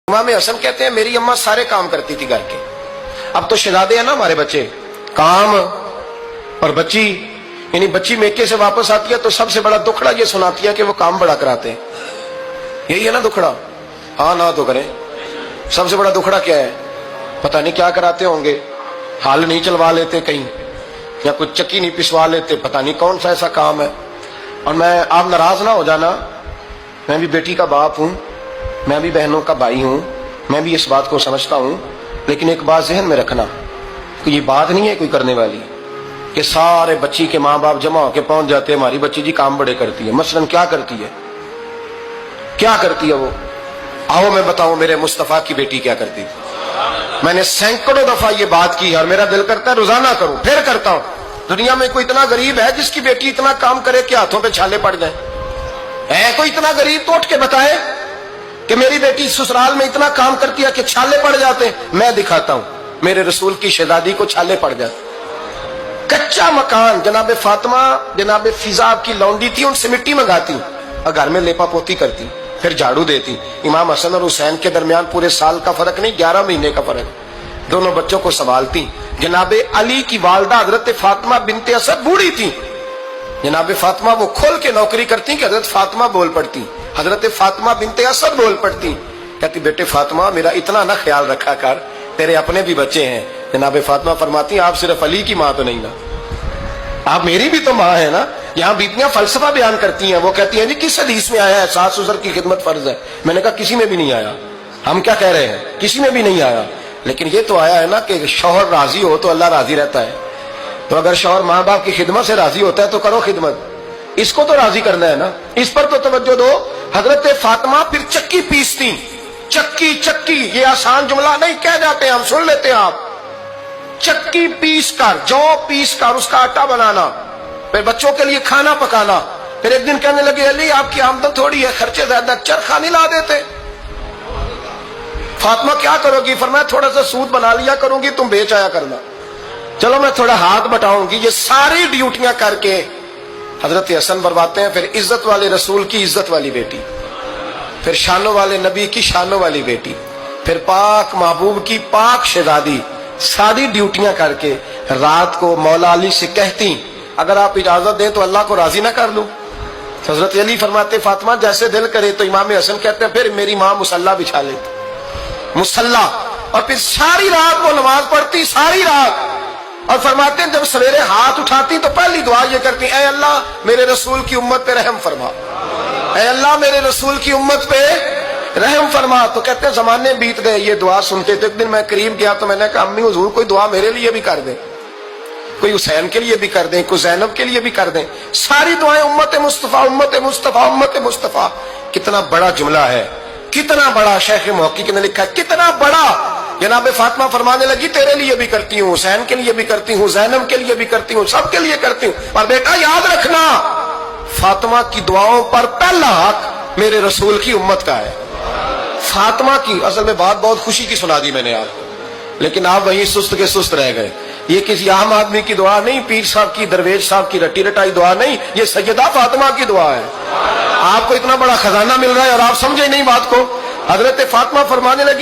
امام حسن کہتے ہیں میری اماں سارے کام کرتی تھی گھر کے. اب تو شہزادے ہیں نا ہمارے بچے, کام اور بچی, یعنی بچی میکے سے واپس آتی ہے تو سب سے بڑا دکھڑا یہ سناتی ہے کہ وہ کام بڑا کراتے ہیں. یہی ہے نا دکھڑا؟ ہاں نہ تو کریں. سب سے بڑا دکھڑا کیا ہے؟ پتہ نہیں کیا کراتے ہوں گے, ہال نہیں چلوا لیتے کہیں, یا کچھ چکی نہیں پسوا لیتے, پتہ نہیں کون سا ایسا کام ہے. اور آپ ناراض نہ ہو جانا, میں بھی بیٹی کا باپ ہوں, میں بھی بہنوں کا بھائی ہوں, میں بھی اس بات کو سمجھتا ہوں, لیکن ایک بات ذہن میں رکھنا کہ یہ بات نہیں ہے کوئی کرنے والی کہ سارے بچی کے ماں باپ جمع ہو کے پہنچ جاتے ہیں ہماری بچی جی کام بڑے کرتی ہے. مثلاً کیا کرتی ہے, کیا کرتی ہے وہ؟ آؤ میں بتاؤں میرے مصطفیٰ کی بیٹی کیا کرتی ہے. میں نے سینکڑوں دفعہ یہ بات کی اور میرا دل کرتا ہے روزانہ کروں, پھر کرتا ہوں. دنیا میں کوئی اتنا غریب ہے جس کی بیٹی اتنا کام کرے کہ ہاتھوں پہ چھالے پڑ جائیں؟ ہے کوئی اتنا غریب تو اٹھ کے بتائے کہ میری بیٹی سسرال میں اتنا کام کرتی ہے کہ چھالے پڑ جاتے ہیں. میں دکھاتا ہوں, میرے رسول کی شہزادی کو چھالے پڑ جاتے. کچا مکان, جناب فاطمہ جناب فضا کی لونڈی تھی, ان سے مٹی منگاتی اور گھر میں لیپا پوتی کرتی, پھر جھاڑو دیتی. امام حسن اور حسین کے درمیان پورے سال کا فرق نہیں, 11 مہینے کا فرق. دونوں بچوں کو سنبھالتی. جناب علی کی والدہ حضرت فاطمہ بنت اسد بوڑھی تھی. جناب فاطمہ وہ کھول کے نوکری کرتی کہ حضرت فاطمہ بول پڑتی, حضرت فاطمہ بنت اسد بول پڑتی. کہتی بیٹے فاطمہ میرا اتنا نہ خیال رکھا کر, تیرے اپنے بھی بچے ہیں. جناب فاطمہ فرماتی آپ صرف علی کی ماں تو نہیں نا, آپ میری بھی تو ماں ہے نا. یہاں بیٹیاں فلسفہ بیان کرتی ہیں, وہ کہتی ہیں جی کس حدیث میں آیا ہے ساس سسر کی خدمت فرض ہے؟ میں نے کہا کسی میں بھی نہیں آیا. ہم کیا کہہ رہے ہیں, کسی میں بھی نہیں آیا, لیکن یہ تو آیا ہے نا کہ شوہر راضی ہو تو اللہ راضی رہتا ہے. تو اگر شوہر ماں باپ کی خدمت سے راضی ہوتا ہے تو کرو خدمت, اس کو تو راضی کرنا ہے نا, اس پر تو توجہ دو. حضرت فاطمہ پھر چکی پیستی. چکی چکی یہ آسان جملہ نہیں کہہ جاتے, ہم سن لیتے ہیں آپ. چکی پیس کر, جو پیس کر اس کا آٹا بنانا, پھر بچوں کے لیے کھانا پکانا. پھر ایک دن کہنے لگے علی آپ کی آمدن تھوڑی ہے, خرچے زیادہ, چرخا نہیں لا دیتے. فاطمہ کیا کرو گی؟ فرمایا تھوڑا سا سود بنا لیا کروں گی, تم بیچ آیا کرنا. چلو میں تھوڑا ہاتھ بٹاؤں گی. یہ ساری ڈیوٹیاں کر کے حضرت حسن برواتے ہیں. پھر عزت والے رسول کی عزت والی بیٹی, پھر شانوں والے نبی کی شانوں والی بیٹی, پھر پاک محبوب کی پاک شہزادی, ساری ڈیوٹیاں کر کے رات کو مولا علی سے کہتی اگر آپ اجازت دیں تو اللہ کو راضی نہ کر لوں. حضرت علی فرماتے فاطمہ جیسے دل کرے. تو امام حسن کہتے ہیں پھر میری ماں مصلی بچھا لیتی, مصلی, اور پھر ساری رات وہ نماز پڑھتی, ساری رات. اور فرماتے ہیں جب سویرے ہاتھ اٹھاتی تو پہلی دعا یہ کرتی اے اللہ میرے رسول کی امت پہ رحم فرما, اے اللہ میرے رسول کی امت پہ رحم فرما. تو کہتے ہیں زمانے بیت گئے یہ دعا سنتے. تو ایک دن میں قریب گیا تو میں نے کہا امی حضور کوئی دعا میرے لیے بھی کر دیں, کوئی حسین کے لیے بھی کر دیں, کوئی زینب کے لیے بھی کر دیں. ساری دعائیں امت مصطفیٰ امت مصطفیٰ امت مصطفیٰ. کتنا بڑا جملہ ہے, کتنا بڑا. شیخ محقق نے لکھا کتنا بڑا. جناب فاطمہ فرمانے لگی تیرے لیے بھی کرتی ہوں, حسین کے لیے بھی کرتی ہوں, زینب کے لیے بھی کرتی ہوں, سب کے لیے کرتی ہوں. اور بیٹا یاد رکھنا فاطمہ کی دعاؤں پر پہلا حق میرے رسول کی امت کا ہے. فاطمہ کی اصل میں بات بہت خوشی کی سنا دی میں نے آپ کو, لیکن آپ وہیں سست کے سست رہ گئے. یہ کسی عام آدمی کی دعا نہیں, پیر صاحب کی, درویش صاحب کی رٹی رٹائی دعا نہیں, یہ سیدہ فاطمہ کی دعا ہے. آپ کو اتنا بڑا خزانہ مل رہا ہے اور آپ سمجھے نہیں بات کو. حضرت فاطمہ فرمانے لگی